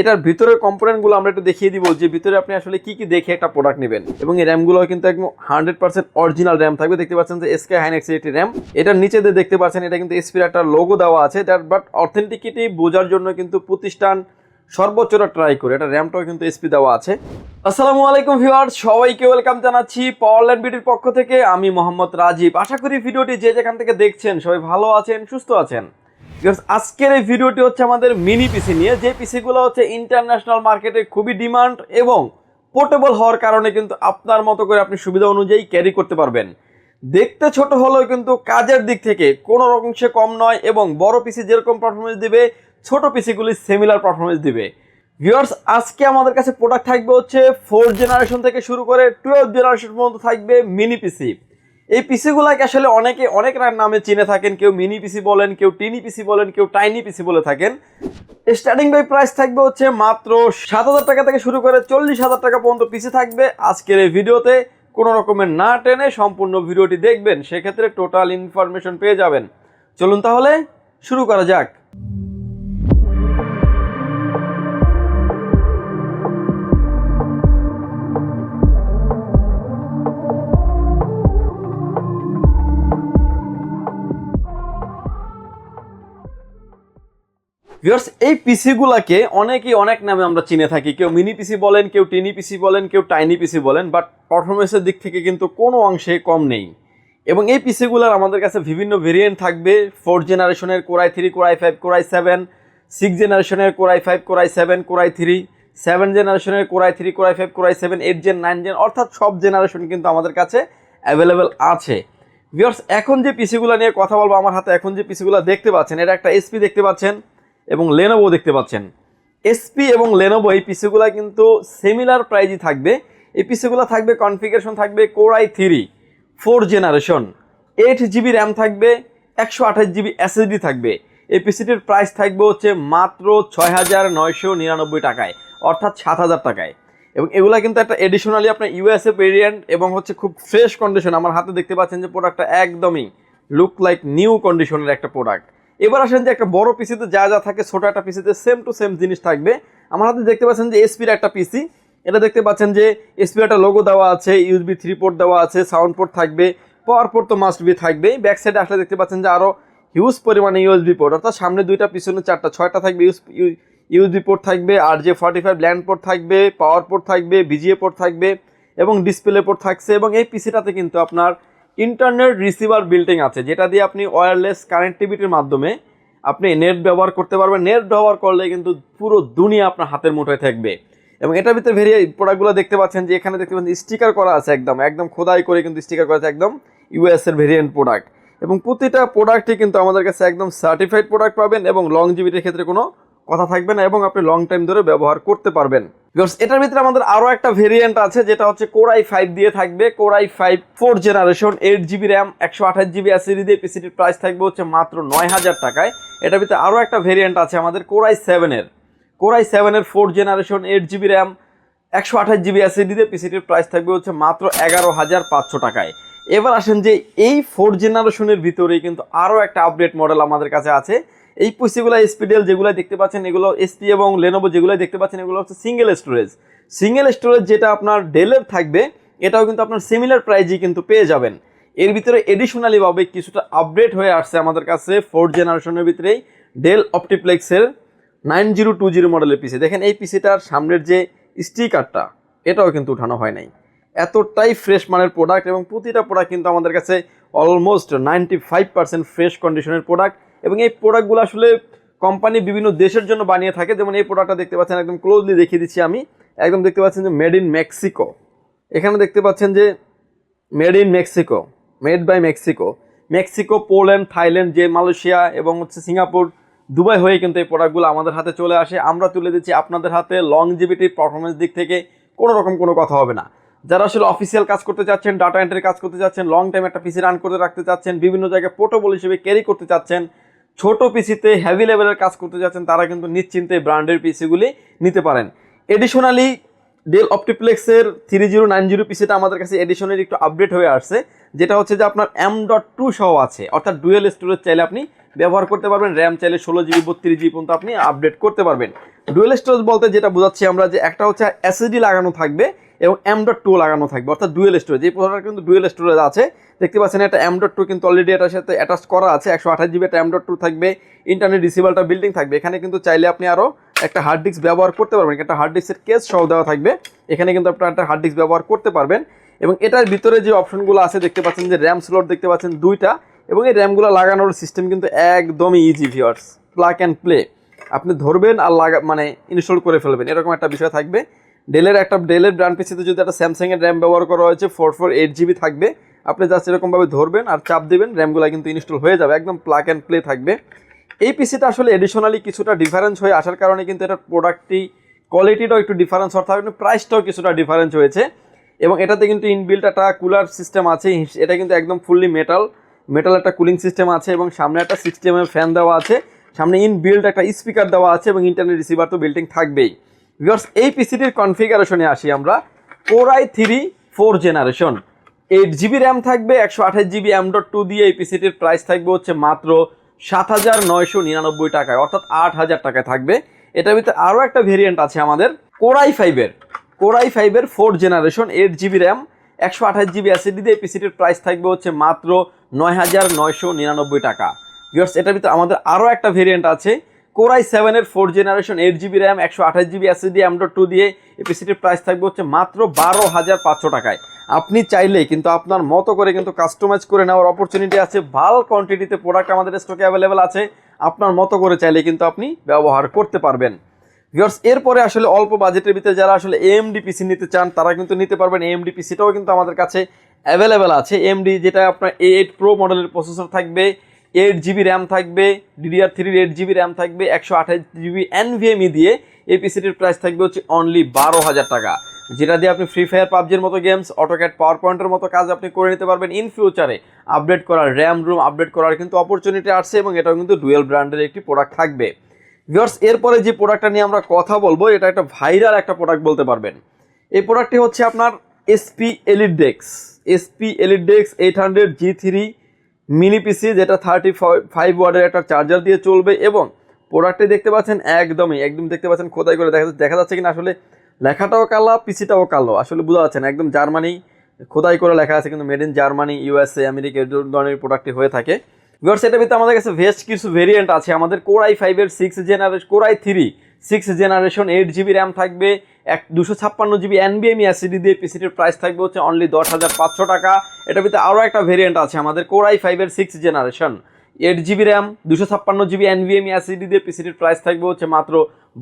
এটার ভিতরের কম্পোনেন্টগুলো আমরা একটু দেখিয়ে দিব যে ভিতরে আপনি আসলে কি কি দেখে একটা প্রোডাক্ট নেবেন। এবং এই র্যামগুলো কিন্তু একদম 100% অরিজিনাল র্যাম থাকবে। দেখতে পাচ্ছেন যে SK Hynix এর একটি র্যাম, এটার নিচে দিয়ে দেখতে পাচ্ছেন এটা কিন্তু এসপির একটা লোগো দেওয়া আছে। বাট অথেন্টিকিটি বোঝার জন্য কিন্তু প্রতিষ্ঠান সর্বোচ্চটা ট্রাই করে। এটা র্যামটাও কিন্তু এসপি দেওয়া আছে। আসসালামু আলাইকুম ভিউয়ার্স, সবাইকে ওয়েলকাম জানাচ্ছি পাওয়ারল্যান্ড বিডির পক্ষ থেকে। আমি মোহাম্মদ রাজীব। আশা করি ভিডিওটি যে যেখান থেকে দেখছেন সবাই ভালো আছেন, সুস্থ আছেন। আজকের এই ভিডিওটি হচ্ছে আমাদের মিনি পিসি নিয়ে, যে পিসিগুলো হচ্ছে ইন্টারন্যাশনাল মার্কেটে খুবই ডিমান্ড এবং পোর্টেবল হওয়ার কারণে কিন্তু আপনার মতো করে আপনি সুবিধা অনুযায়ী ক্যারি করতে পারবেন। দেখতে ছোট হলেও কিন্তু কাজের দিক থেকে কোনো অংশে কম নয় এবং বড় পিসি যেরকম পারফরমেন্স দিবে ছোট পিসিগুলি সিমিলার পারফরমেন্স দিবে। ভিউয়ার্স, আজকে আমাদের কাছে প্রোডাক্ট থাকবে হচ্ছে 4th জেনারেশন থেকে শুরু করে 12th জেনারেশন পর্যন্ত থাকবে মিনি পিসি। এই পিসিগুলোকে আসলে অনেকে অনেক নামে চিনে থাকেন। কেউ মিনি পিসি বলেন, কেউ টিনি পিসি বলেন, কেউ টাইনি পিসি বলে থাকেন। স্টার্টিং বাই প্রাইস থাকবে হচ্ছে মাত্র 7,000 টাকা থেকে শুরু করে 40,000 টাকা পর্যন্ত পিসি থাকবে। আজকের এই ভিডিওতে কোনো রকমের না টেনে সম্পূর্ণ ভিডিওটি দেখবেন, সেক্ষেত্রে টোটাল ইনফরমেশন পেয়ে যাবেন। চলুন তাহলে শুরু করা যাক। ভিউয়ার্স, এই পিসিগুলোকে অনেকেই অনেক নামে আমরা চিনে থাকি। কেউ মিনি পিসি বলেন, কেউ টিনি পিসি বলেন, কেউ টাইনি পিসি বলেন। বাট পারফরমেন্সের দিক থেকে কিন্তু কোনো অংশে কম নেই। এবং এই পিসিগুলোর আমাদের কাছে বিভিন্ন ভেরিয়েন্ট থাকবে। 4th জেনারেশনের Core i3, Core i5, Core i7, 6th জেনারেশনের Core i5, Core i7, Core i3, 7th জেনারেশনের Core i3, Core i5, Core i7, 8 gen, 9 gen, অর্থাৎ সব জেনারেশন কিন্তু আমাদের কাছে অ্যাভেলেবেল আছে। ভিউয়ার্স, এখন যে পিসিগুলো নিয়ে কথা বলবো, আমার হাতে এখন যে পিসিগুলো দেখতে পাচ্ছেন, এটা একটা এসপি দেখতে পাচ্ছেন এবং লেনোভো দেখতে পাচ্ছেন। এসপি এবং লেনোভো এই পিসিগুলো কিন্তু সিমিলার প্রাইজই থাকবে। এই পিসিগুলো থাকবে, কনফিগারেশন থাকবে Core i3 4th generation, 8 GB RAM থাকবে, 128 জিবি এসএসডি থাকবে। এই পিসিটির প্রাইস থাকবে হচ্ছে মাত্র 6,999 টাকায়, অর্থাৎ 7,000 টাকায়। এবং এগুলা কিন্তু একটা এডিশনালি আপনার ইউএসএ ভেরিয়েন্ট এবং হচ্ছে খুব ফ্রেশ কন্ডিশন। আমার হাতে দেখতে পাচ্ছেন যে প্রোডাক্টটা একদমই লুক লাইক নিউ কন্ডিশনের একটা প্রোডাক্ট। এবার আসেন যে একটা বড় পিসিতে যা যা থাকে ছোট একটা পিসিতে সেম টু সেম জিনিস থাকবে। আমার হাতে দেখতে পাচ্ছেন যে এসপির একটা পিসি, এটা দেখতে পাচ্ছেন যে এসপির একটা লোগো দেওয়া আছে, USB 3 পোর্ট দেওয়া আছে, সাউন্ড পোর্ট থাকবে, পাওয়ার পোর্ট তো মাস্ট বি থাকবে। ব্যাক সাইডে আসলে দেখতে পাচ্ছেন যে আরও হিউজ পরিমাণে USB পোর্ট, অর্থাৎ সামনে 2টা পিছনে 4টা 6টা থাকবে USB পোর্ট থাকবে, RJ45 ল্যান্ড পোর্ট থাকবে, পাওয়ার পোর্ট থাকবে, VGA পোর্ট থাকবে এবং ডিসপ্লে পোর্ট থাকছে। এবং এই পিসিটাতে কিন্তু আপনার ইন্টারনেট রিসিভার বিল্টিং আছে, যেটা দিয়ে আপনি ওয়্যারলেস কানেক্টিভিটির মাধ্যমে আপনি নেট ব্যবহার করতে পারবেন। নেট ব্যবহার করলে কিন্তু পুরো দুনিয়া আপনার হাতের মুঠোয় থাকবে। এবং এটার ভিতরে প্রোডাক্টগুলো দেখতে পাচ্ছেন যে এখানে দেখতে পাচ্ছেন স্টিকার করা আছে, একদম খোদাই করে কিন্তু স্টিকার করা আছে, একদম ইউএস এর ভেরিয়েন্ট প্রোডাক্ট। এবং প্রতিটা প্রোডাক্টই কিন্তু আমাদের কাছে একদম সার্টিফাইড প্রোডাক্ট পাবেন এবং লংজিভিটির ক্ষেত্রে কোনো কথা থাকবে না এবং আপনি লং টাইম ধরে ব্যবহার করতে পারবেন। এটার ভিতরে আমাদের আরও একটা ভেরিয়েন্ট আছে, যেটা হচ্ছে Core i5 দিয়ে থাকবে। Core i5 4th generation, 8 GB RAM, 128 GB SSD দিয়ে পিসিটির প্রাইস থাকবে হচ্ছে মাত্র 9,000 টাকায়। এটার ভিতরে আরও একটা ভেরিয়েন্ট আছে আমাদের Core i7 এর 4th generation, 8 GB RAM, 128 GB SSD দিয়ে পিসিটির প্রাইস থাকবে হচ্ছে মাত্র 11,500 টাকায়। এবার আসেন যে এই 4th জেনারেশনের ভিতরেই কিন্তু আরও একটা আপডেট মডেল আমাদের কাছে আছে। এই পিসিগুলো এসপি ডেল যেগুলো দেখতে পাচ্ছেন, এগুলো এসপি এবং লেনোভো যেগুলো দেখতে পাচ্ছেন, এগুলো হচ্ছে সিঙ্গেল স্টোরেজ যেটা আপনার ডেলের থাকবে, এটাও কিন্তু আপনার সিমিলার প্রাইজই কিন্তু পেয়ে যাবেন। এর ভিতরে এডিশনালি ভাবে কিছুটা আপডেট হয়ে আসছে আমাদের কাছে 4th জেনারেশনের ভিতরেই ডেল অপটিপ্লেক্সের 9020 মডেলের পিসি। দেখেন এই পিসিটার সামনের যে স্টিকারটা, এটাও কিন্তু উঠানো হয় নাই। এতটাই ফ্রেশ মানের প্রোডাক্ট এবং প্রতিটা প্রোডাক্ট কিন্তু আমাদের কাছে অলমোস্ট 95% ফ্রেশ কন্ডিশনের প্রোডাক্ট। এবং এই প্রোডাক্টগুলো আসলে কোম্পানি বিভিন্ন দেশের জন্য বানিয়ে থাকে। যেমন এই প্রোডাক্টটা দেখতে পাচ্ছেন, একদম ক্লোজলি দেখিয়ে দিচ্ছি আমি, একদম দেখতে পাচ্ছেন যে মেড ইন মেক্সিকো। এখানে দেখতে পাচ্ছেন যে made in Mexico, made by Mexico, Poland, Thailand, যে মালয়েশিয়া এবং হচ্ছে সিঙ্গাপুর, দুবাই হয়ে কিন্তু এই প্রোডাক্টগুলো আমাদের হাতে চলে আসে। আমরা তুলে দিচ্ছি আপনাদের হাতে। লংজিভিটি পারফরমেন্স দিক থেকে কোনো রকম কোনো কথা হবে না। যারা আসলে অফিসিয়াল কাজ করতে চাচ্ছেন, ডাটা এন্ট্রির কাজ করতে চাচ্ছেন, লং টাইম একটা পিসি রান করে রাখতে চাচ্ছেন, বিভিন্ন জায়গায় পোর্টেবল হিসেবে ক্যারি করতে চাচ্ছেন, ছোট পিসিতে হেভি লেভেলের কাজ করতে যাচ্ছেন, তারা কিন্তু নিশ্চিন্তে ব্র্যান্ডের পিসিগুলি নিতে পারেন। এডিশনালি ডেল অপটিপ্লেক্সের 3090 পিসিটা আমাদের কাছে এডিশনালি একটু আপডেট হয়ে আসছে, যেটা হচ্ছে যে আপনার M.2 সহ আছে, অর্থাৎ ডুয়েল স্টোরেজ চাইলে আপনি ব্যবহার করতে পারবেন। র্যাম চাইলে 16GB 32GB পর্যন্ত আপনি আপডেট করতে পারবেন। ডুয়েল স্টোরেজ বলতে যেটা বোঝাচ্ছি আমরা, যে একটা হচ্ছে এসএসডি লাগানো থাকবে এবং M.2 লাগানো থাকবে, অর্থাৎ ডুয়েল স্টোরেজ। এই প্রোডাক্টটা কিন্তু ডুয়েল স্টোরেজ আছে, দেখতে পাচ্ছেন এটা M.2 কিন্তু অলরেডি এটার সাথে অ্যাটাচ করা আছে। 128GB একটা M.2 থাকবে, ইন্টারনেট রিসিভারটা বিল্ডিং থাকবে। এখানে কিন্তু চাইলে আপনি আরও একটা হার্ড ডিস্ক ব্যবহার করতে পারবেন, একটা হার্ড ডিস্কের কেস সহ দেওয়া থাকবে, এখানে কিন্তু আপনার একটা হার্ড ডিস্ক ব্যবহার করতে পারবেন। এবং এটার ভিতরে যে অপশনগুলো আছে দেখতে পাচ্ছেন, যে র্যাম স্লট দেখতে পাচ্ছেন 2টা, এবং এই র্যামগুলো লাগানোর সিস্টেম কিন্তু একদমই easy viewers, plug and play. আপনি ধরবেন আর মানে ইনস্টল করে ফেলবেন, এরকম একটা বিষয় থাকবে। ডেলের ব্র্যান্ড পিসিতে যদি একটা স্যামসাংয়ের র্যাম ব্যবহার করা হয়েছে 448GB থাকবে, আপনি জাস্ট এরকমভাবে ধরবেন আর চাপ দেবেন, র্যামগুলো কিন্তু ইনস্টল হয়ে যাবে, একদম প্লাগ অ্যান্ড প্লে থাকবে। এই পিসিটা আসলে এডিশনালি কিছুটা ডিফারেন্স হয়ে আসার কারণে কিন্তু এটার প্রোডাক্টটি কোয়ালিটিটাও একটু ডিফারেন্স অর্থাৎ প্রাইসটাও কিছুটা ডিফারেন্স হয়েছে। এবং এটাতে কিন্তু ইনবিল্ট একটা কুলার সিস্টেম আছে, এটা কিন্তু একদম ফুললি মেটাল একটা কুলিং সিস্টেম আছে, এবং সামনে একটা 60mm ফ্যান দেওয়া আছে, সামনে ইনবিল্ট একটা স্পিকার দেওয়া আছে, এবং ইন্টারনেট রিসিভার তো বিল্ডিং থাকবেই। ভিউয়ার্স, এই পিসিটির কনফিগারেশনে আসি আমরা। Core i3 4th generation, 8GB RAM থাকবে, 128GB M.2 দিয়ে এই পিসিটির প্রাইস থাকবে হচ্ছে মাত্র 7,999 টাকায়, অর্থাৎ 8,000 টাকায় থাকবে। এটার ভিতরে আরও একটা ভেরিয়েন্ট আছে আমাদের Core i5-এর 4th generation, 8GB RAM, 128GB SSD দিয়ে পিসিটির প্রাইস থাকবে হচ্ছে মাত্র 9,999 টাকা। ভিউয়ার্স, এটার ভিতরে আমাদের আরও একটা ভেরিয়েন্ট আছে Core i7-এর 4th generation, 8GB RAM, 128GB SSD M.2 দিয়ে এই পিসিটির প্রাইস থাকবে হচ্ছে মাত্র 12,500 টাকায়। আপনি চাইলে কিন্তু আপনার মতো করে কিন্তু কাস্টমাইজ করে নেওয়ার অপরচুনিটি আছে, ভালো কোয়ান্টিটিতে প্রোডাক্ট আমাদের স্টকে অ্যাভেলেবেল আছে, আপনার মতো করে চাইলে কিন্তু আপনি ব্যবহার করতে পারবেন। ভিউয়ার্স, এরপরে আসলে অল্প বাজেটের ভিতরে যারা আসলে AMD পিসি নিতে চান তারা কিন্তু নিতে পারবেন। AMD পিসিটাও কিন্তু আমাদের কাছে অ্যাভেলেবেল আছে। AMD যেটা আপনার A8 Pro মডেলের প্রসেসর থাকবে, 8GB র্যাম থাকবে, DDR3 8GB র্যাম থাকবে, 128GB NVMe দিয়ে এই পিসিটির প্রাইস থাকবে হচ্ছে অনলি 12,000 টাকা, যেটা দিয়ে আপনি ফ্রি ফায়ার পাবজির মতো গেমস, অটোক্যাড পাওয়ার পয়েন্টের মতো কাজ আপনি করে নিতে পারবেন। ইন ফিউচারে আপডেট করার, র্যাম রুম আপডেট করার কিন্তু অপরচুনিটি আসছে, এবং এটাও কিন্তু ডুয়েল ব্র্যান্ডের একটি প্রোডাক্ট থাকবে। ভিউয়ার্স, এরপরে যে প্রোডাক্টটা নিয়ে আমরা কথা বলবো, এটা একটা ভাইরাল একটা প্রোডাক্ট বলতে পারবেন। এই প্রোডাক্টটি হচ্ছে আপনার SP EliteDex 800 G3 মিনি পিসি, যেটা 35 ওয়াটের একটা চার্জার দিয়ে চলবে। এবং প্রোডাক্টটি দেখতে পাচ্ছেন একদম দেখতে পাচ্ছেন খোদাই করে দেখা যাচ্ছে কিনা, আসলে লেখাটাও কালো, পিসিটাও কালো, আসলে বোঝা যাচ্ছে না, একদম জার্মানি খোদাই করে লেখা আছে, কিন্তু made in Germany, USA, America এই ধরনের প্রোডাক্টটি হয়ে থাকে। ভিউয়ার্স, এটার ভিতরে আমাদের কাছে বেশ কিছু ভেরিয়েন্ট আছে। আমাদের Core i5-এর 6th generation, Core i3 6th generation, 8GB RAM থাকবে, 256GB NVMe SSD দিয়ে পিসিটির প্রাইস থাকবে হচ্ছে অনলি 10,500 টাকা। এটার ভিতরে আরও একটা ভেরিয়েন্ট আছে আমাদের Core i5-এর 6th generation, 8GB RAM, 256GB NVMe SSD দিয়ে পিসিটির প্রাইস থাকবে হচ্ছে মাত্র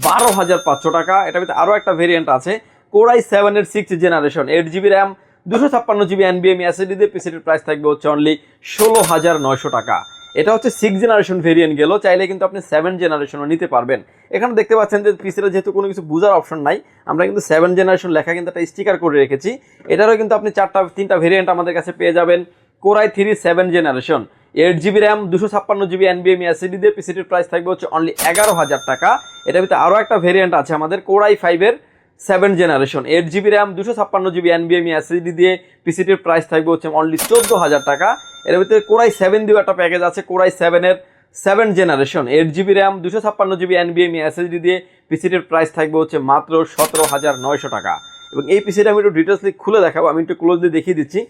12,500 টাকা। এটার ভিতরে আরও একটা ভেরিয়েন্ট আছে Core i7-এর 6th generation, 8GB RAM, 256GB NVMe SSD দিয়ে পিসিটির প্রাইস থাকবে হচ্ছে অনলি 16,900 টাকা। এটা হচ্ছে 6th জেনারেশন ভেরিয়েন্ট গেল, চাইলে কিন্তু আপনি 7th জেনারেশনও নিতে পারবেন। এখানে দেখতে পাচ্ছেন যে পিসিটা যেহেতু কোনো কিছু বোঝার অপশন নাই, আমরা কিন্তু 7th জেনারেশন লেখা কিন্তু একটা স্টিকার করে রেখেছি। এটারও কিন্তু আপনি 3টা ভেরিয়েন্ট আমাদের কাছে পেয়ে যাবেন। Core i3 7th generation, 8GB RAM, 256GB NVMe SSD দিয়ে পিসিটির প্রাইস থাকবে হচ্ছে অনলি 11,000 টাকা। এটার ভিতরে আরও একটা ভেরিয়েন্ট আছে আমাদের Core i5-এর 7th generation, 8GB RAM, 256GB NVMe SSD দিয়ে পিসিটির প্রাইস থাকবে হচ্ছে অনলি 14,000 টাকা। এর ভিতরে Core i7 দিয়েও একটা প্যাকেজ আছে, Core i7-এর 7th generation, 8GB RAM, 256GB NVMe SSD দিয়ে পিসিটির প্রাইস থাকবে হচ্ছে মাত্র 17,900 টাকা। এবং এই পিসিটা আমি একটু ডিটেলসলি খুলে দেখাবো, আমি একটু ক্লোজলি দেখিয়ে দিচ্ছি।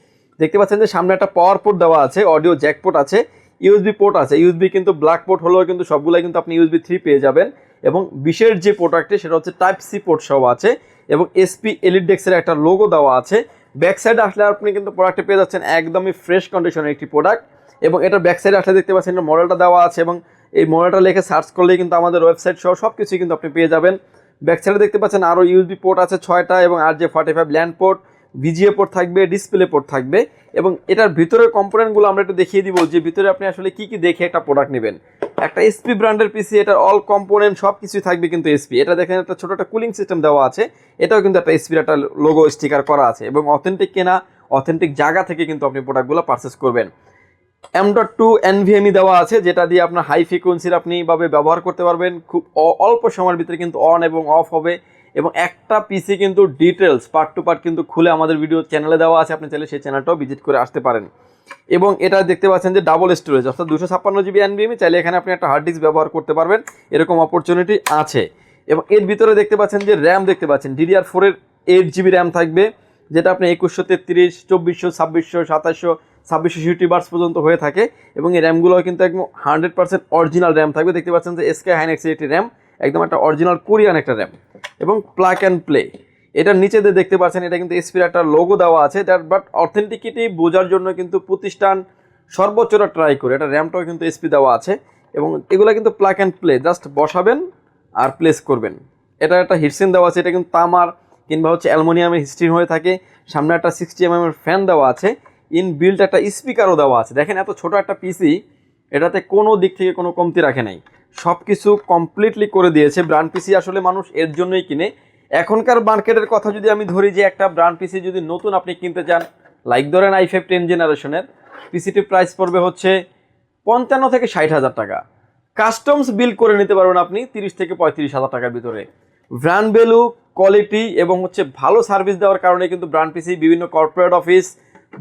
দেখতে পাচ্ছেন যে সামনে একটা পাওয়ার পোর্ট দেওয়া আছে, অডিও জ্যাক পোর্ট আছে, USB পোর্ট আছে। USB কিন্তু ব্ল্যাক পোর্ট হলেও কিন্তু সবগুলাই কিন্তু আপনি USB 3 পেয়ে যাবেন। এবং বিশেষ যে প্রোডাক্টটি সেটা হচ্ছে Type-C পোর্ট সহ আছে, এবং SP EliteDex-এর একটা লোগো দেওয়া আছে। ব্যাক সাইডে আসলে আপনি কিন্তু প্রোডাক্টটি পেয়ে যাচ্ছেন একদমই ফ্রেশ কন্ডিশনের একটি প্রোডাক্ট। এবং এটা ব্যাক সাইডে আসলে দেখতে পাচ্ছেন মডেলটা দেওয়া আছে, এবং এই মডেলটা লিখে সার্চ করলেই কিন্তু আমাদের ওয়েবসাইট সহ সব কিছুই কিন্তু আপনি পেয়ে যাবেন। ব্যাক সাইডে দেখতে পাচ্ছেন আরও USB পোর্ট আছে 6টা, এবং RJ45 land port, VGA port থাকবে, ডিসপ্লে পোর্ট থাকবে। এবং এটার ভিতরের কম্পোনেন্টগুলো আমরা একটু দেখিয়ে দিব, যে ভিতরে আপনি আসলে কি কি দেখে একটা প্রোডাক্ট নেবেন। একটা SP ব্র্যান্ডের পিসি, এটার অল কম্পোনেন্ট সব কিছুই থাকবে কিন্তু SP। এটা দেখেন একটা ছোট একটা কুলিং সিস্টেম দেওয়া আছে, এটাও কিন্তু একটা SP একটা লোগো স্টিকার করা আছে। এবং অথেন্টিক কেনা, অথেন্টিক জায়গা থেকে কিন্তু আপনি প্রোডাক্টগুলো পারচেস করবেন। M.2 NVMe দেওয়া আছে, যেটা দিয়ে আপনার হাই ফ্রিকোয়েন্সির আপনি ভাবে ব্যবহার করতে পারবেন। খুব অল্প সময়ের ভিতরে কিন্তু অন এবং অফ হবে। এবং একটা পিসি কিন্তু ডিটেলস পার্ট টু পার্ট কিন্তু খুলে আমাদের ভিডিও চ্যানেলে দেওয়া আছে, আপনি চাইলে সেই চ্যানেলটাও ভিজিট করে আসতে পারেন। এবং এটা দেখতে পাচ্ছেন যে ডাবল স্টোরেজ, অর্থাৎ 256 GB NVMe, চাইলে এখানে আপনি একটা হার্ড ডিস্ক ব্যবহার করতে পারবেন, এরকম অপরচুনিটি আছে। এবং এর ভিতরে দেখতে পাচ্ছেন যে র্যাম দেখতে পাচ্ছেন DDR4 এর 8 GB র্যাম থাকবে, যেটা আপনি 2133, 2400, 2600, 2700, 2660 বার্স পর্যন্ত হয়ে থাকে। এবং এই র্যামগুলো কিন্তু একদম 100% অরিজিনাল র্যাম থাকবে। দেখতে পাচ্ছেন যে SK Hynix এর একটি র্যাম, একদম একটা অরিজিনাল কোরিয়ান একটা র্যাম। এবং প্লাগ অ্যান্ড প্লে, এটার নিচে দিয়ে দেখতে পাচ্ছেন এটা কিন্তু এসপির একটা লোগো দেওয়া আছে, এটার বাট অথেন্টিকিটি বোঝার জন্য কিন্তু প্রতিষ্ঠান সর্বোচ্চটা ট্রাই করে, এটা র্যামটাও কিন্তু এসপি দেওয়া আছে। এবং এগুলো কিন্তু প্লাগ অ্যান্ড প্লে, জাস্ট বসাবেন আর প্লেস করবেন। এটা একটা হিটসিন দেওয়া আছে, এটা কিন্তু তামার কিংবা হচ্ছে অ্যালুমিনিয়ামের হিটসিন হয়ে থাকে। সামনে একটা 60mm এর ফ্যান দেওয়া আছে, ইন বিল্ড একটা স্পিকারও দেওয়া আছে। দেখেন এত ছোট একটা পিসি, এটাতে কোনো দিক থেকে কোনো কমতি রাখে নাই, সব কিছু কমপ্লিটলি করে দিয়েছে। ব্র্যান্ড পিসি আসলে মানুষ এর জন্যই কিনে। এখনকার মার্কেটের কথা যদি আমি ধরি, যে একটা ব্র্যান্ড পিসি যদি নতুন আপনি কিনতে চান, লাইক ধরেন i5 10 জেনারেশনের, পিসিটির প্রাইস পড়বে হচ্ছে 55 থেকে 60 হাজার টাকা। কাস্টমস বিল করে নিতে পারবেন আপনি 30 থেকে 35 হাজার টাকার ভিতরে। ব্র্যান্ড ভ্যালু, কোয়ালিটি এবং হচ্ছে ভালো সার্ভিস দেওয়ার কারণে কিন্তু ব্র্যান্ড পিসি বিভিন্ন কর্পোরেট অফিস,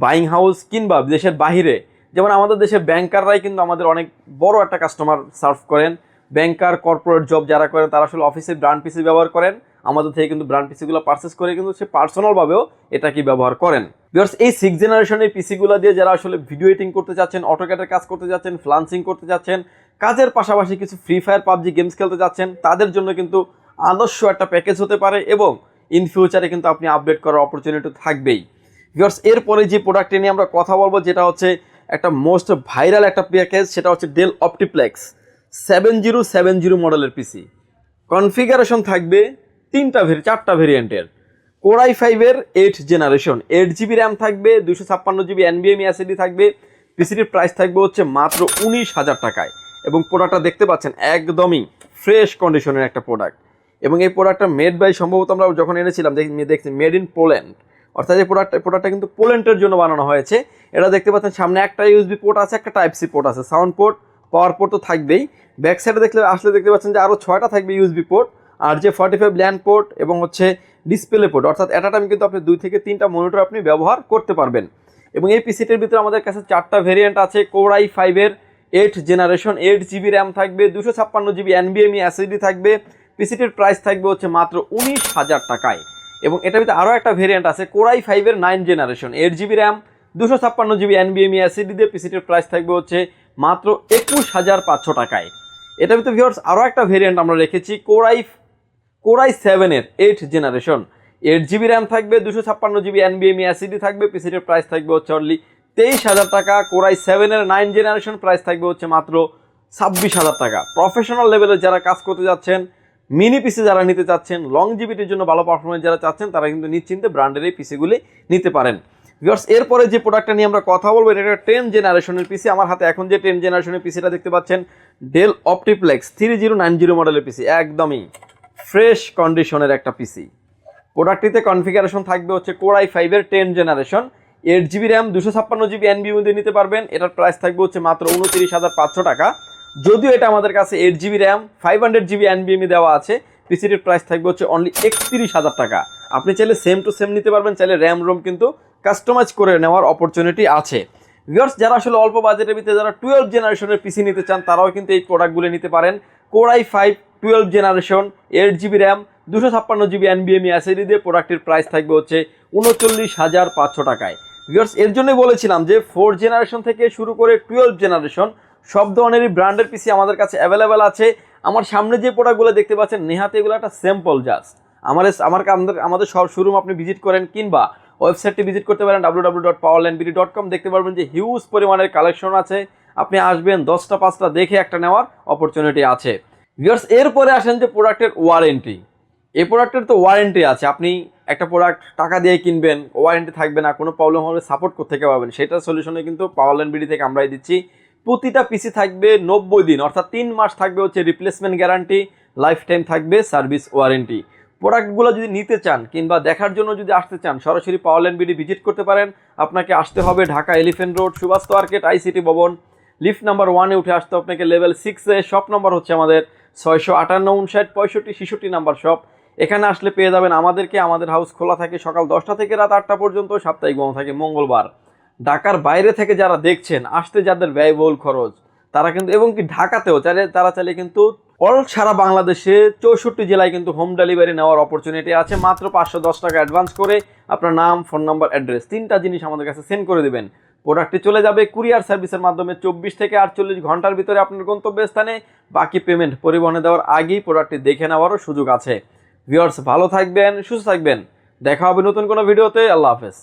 বাইং হাউস কিংবা দেশের বাহিরে, যেমন আমাদের দেশের ব্যাংকাররাই কিন্তু আমাদের অনেক বড় একটা কাস্টমার সার্ভ করেন। ব্যাংকার, কর্পোরেট জব যারা করেন তারা আসলে অফিসে ব্র্যান্ড পিসি ব্যবহার করেন, আমাদের থেকে কিন্তু ব্র্যান্ড পিসিগুলো পারচেস করে কিন্তু সে পার্সোনালভাবেও এটা কি ব্যবহার করেন। বিকজ এই 6 জেনারেশনের পিসিগুলো দিয়ে যারা আসলে ভিডিও এডিটিং করতে চাচ্ছেন, অটোক্যাডের কাজ করতে যাচ্ছেন, ফ্লান্সিং করতে যাচ্ছেন, কাজের পাশাপাশি কিছু ফ্রি ফায়ার, পাবজি গেমস খেলতে যাচ্ছেন, তাদের জন্য কিন্তু আদর্শ একটা প্যাকেজ হতে পারে। এবং ইন ফিউচারে কিন্তু আপনি আপডেট করার অপরচুনিটি থাকবেই। বিকজ এরপরে যে প্রোডাক্টটি নিয়ে আমরা কথা বলবো, যেটা হচ্ছে একটা মোস্ট ভাইরাল একটা প্যাকেজ, সেটা হচ্ছে ডেল অপটিপ্লেক্স 7070 মডেলের পিসি। কনফিগারেশন থাকবে চারটা ভেরিয়েন্টের। কোর i5 এর 8 জেনারেশন, 8 GB র্যাম থাকবে, 256 GB NVMe SSD থাকবে। পিসিটির প্রাইস থাকবে হচ্ছে মাত্র 19,000 টাকায়। এবং প্রোডাক্টটা দেখতে পাচ্ছেন একদমই ফ্রেশ কন্ডিশনের একটা প্রোডাক্ট। এবং এই প্রোডাক্টটা মেড বাই, সম্ভবত আমরা যখন এনেছিলাম দেখছি মেড ইন পোল্যান্ড, অর্থাৎ এই প্রোডাক্টটা কিন্তু পোল্যান্ডের জন্য বানানো হয়েছে। এটা দেখতে পাচ্ছেন সামনে একটা ইউএসবি পোর্ট আছে, একটা টাইপ সি পোর্ট আছে, সাউন্ড পোর্ট, পাওয়ার পোর্ট তো থাকবেই। ব্যাক সাইডে দেখতে পাচ্ছেন যে আরও 6টা থাকবে ইউএসবি পোর্ট, আর যে 45 ল্যান্ড পোর্ট এবং হচ্ছে ডিসপ্লে পোর্ট, অর্থাৎ এটা টাইম কিন্তু আপনি 2 থেকে 3টা মনিটর আপনি ব্যবহার করতে পারবেন। এবং এই পিসিটির ভিতরে আমাদের কাছে 4টা ভেরিয়েন্ট আছে। কোর i5 এর 8 জেনারেশন, 8 GB র্যাম থাকবে, 256 GB NVMe SSD থাকবে। পিসিটির প্রাইস থাকবে হচ্ছে মাত্র 19,000 টাকায়। এবং এটার ভিতরে আরও একটা ভেরিয়েন্ট আছে, কোর i5 এর 9 generation, 8 GB RAM, 256 GB NVMe SSD দিয়ে পিসিটির প্রাইস থাকবে হচ্ছে মাত্র 21,500 টাকায়। এটার ভিতরে ভিউয়ার্স আরও একটা ভেরিয়েন্ট আমরা রেখেছি, কোর i7 এর 8 জেনারেশন, 8 GB র্যাম থাকবে, 256 GB NVMe SSD থাকবে। পিসিটির প্রাইস থাকবে হচ্ছে অনলি 23,000 টাকা। কোর i7 এর 9 জেনারেশন প্রাইস থাকবে হচ্ছে মাত্র 26,000 টাকা। প্রফেশনাল লেভেলে যারা কাজ করতে যাচ্ছেন, মিনি পিসি যারা নিতে চাচ্ছেন, লংজিভিটির জন্য ভালো পারফরমেন্স যারা চাচ্ছেন, তারা কিন্তু নিশ্চিন্তে ব্র্যান্ডের এই পিসিগুলি নিতে পারেন। ভিউয়ার্স এরপরে যে প্রোডাক্টটা নিয়ে আমরা কথা বলবো, এটা একটা 10 জেনারেশনের পিসি। আমার হাতে এখন যে 10 জেনারেশনের পিসিটা দেখতে পাচ্ছেন, ডেল অপটিপ্লেক্স 3090 মডেলের পিসি, একদমই ফ্রেশ কন্ডিশনের একটা পিসি। প্রোডাক্টটিতে কনফিগারেশন থাকবে হচ্ছে কোর i5 এর 10 generation, 8 GB RAM, 256 GB NVMe দিয়ে নিতে পারবেন। এটার প্রাইস থাকবে হচ্ছে মাত্র 29,500 টাকা। যদিও এটা আমাদের কাছে 8 GB র্যাম, 500 GB NVMe দেওয়া আছে, পিসিটির প্রাইস থাকবে হচ্ছে অনলি 31,000 টাকা। আপনি চাইলে সেম টু সেম নিতে পারবেন, চাইলে র্যাম রোম কিন্তু কাস্টমাইজ করে নেওয়ার অপরচুনিটি আছে। ভিউয়ার্স যারা আসলে অল্প বাজেটের ভিতরে যারা 12 জেনারেশনের পিসি নিতে চান, তারাও কিন্তু এই প্রোডাক্টগুলো নিতে পারেন। Core i5 12 generation, 8 GB RAM, 256 GB NVMe SSD দিয়ে প্রোডাক্টের প্রাইস থাকবে হচ্ছে 39,500 টাকায়। ভিউয়ার্স এর জন্যই বলেছিলাম যে 4 জেনারেশন থেকে শুরু করে 12 জেনারেশন সব ধরনেরই ব্র্যান্ডের পিসি আমাদের কাছে অ্যাভেলেবেল আছে। আমার সামনে যে প্রোডাক্টগুলো দেখতে পাচ্ছেন, নেহাতে এগুলো একটা স্যাম্পল জাস্ট। আমাদের সব শোরুম আপনি ভিজিট করেন কিংবা ওয়েবসাইটটি ভিজিট করতে পারেন www.powerlandbd.com। দেখতে পারবেন যে হিউজ পরিমাণের কালেকশন আছে, আপনি আসবেন 10টা 5টা দেখে একটা নেওয়ার অপরচুনিটি আছে। ভিউয়ার্স এরপরে আসেন যে প্রোডাক্টের ওয়ারেন্টি। এই প্রোডাক্টের তো ওয়ারেন্টি আছে, আপনি একটা প্রোডাক্ট টাকা দিয়ে কিনবেন, ওয়ারেন্টি থাকবে না, কোনো প্রবলেম হলে সাপোর্ট করতে পারবেন, সেটার সলিউশনে কিন্তু পাওয়ারল্যান্ড বিডি থেকে আমরাই দিচ্ছি। প্রতিটা পিসি থাকবে 90 দিন, অর্থাৎ 3 মাস থাকবে হচ্ছে রিপ্লেসমেন্ট গ্যারান্টি, লাইফ টাইম থাকবে সার্ভিস ওয়ারেন্টি। প্রোডাক্টগুলো যদি নিতে চান কিংবা দেখার জন্য যদি আসতে চান, সরাসরি পাওয়ারল্যান্ড বিডি ভিজিট করতে পারেন। আপনাকে আসতে হবে Dhaka Elephant Road, Subhash market, ICT Bhaban, lift number 1-এ উঠে আসতে আপনাকে লেভেল 6-এ। শপ নাম্বার হচ্ছে আমাদের 658-59-65-63 নাম্বার শপ। এখানে আসলে পেয়ে যাবেন আমাদেরকে। আমাদের হাউস খোলা থাকে সকাল 10টা থেকে রাত 8টা পর্যন্ত, সাপ্তাহিক বন্ধ থাকে মঙ্গলবার। ঢাকার বাইরে থেকে যারা দেখছেন, আসতে যাদের ব্যয়বহুল খরচ, তারা কিন্তু এবং কি ঢাকাতেও তারা চাইলে কিন্তু অল সারা বাংলাদেশে 64 জেলায় কিন্তু হোম ডেলিভারি নেওয়ার অপরচুনিটি আছে। মাত্র 510 টাকা অ্যাডভান্স করে আপনার নাম, ফোন নাম্বার, অ্যাড্রেস 3টা জিনিস আমাদের কাছে সেন্ড করে দেবেন। প্রোডাক্টটি চলে যাবে কুরিয়ার সার্ভিসের মাধ্যমে 24 থেকে 48 ঘন্টার ভিতরে আপনার গন্তব্যস্থানে। বাকি পেমেন্ট পরিবহনে দেওয়ার আগেই প্রোডাক্টটি দেখে নেওয়ারও সুযোগ আছে। ভিউয়ার্স, ভালো থাকবেন, সুস্থ থাকবেন। দেখা হবে নতুন কোনো ভিডিওতে। আল্লাহ হাফেজ।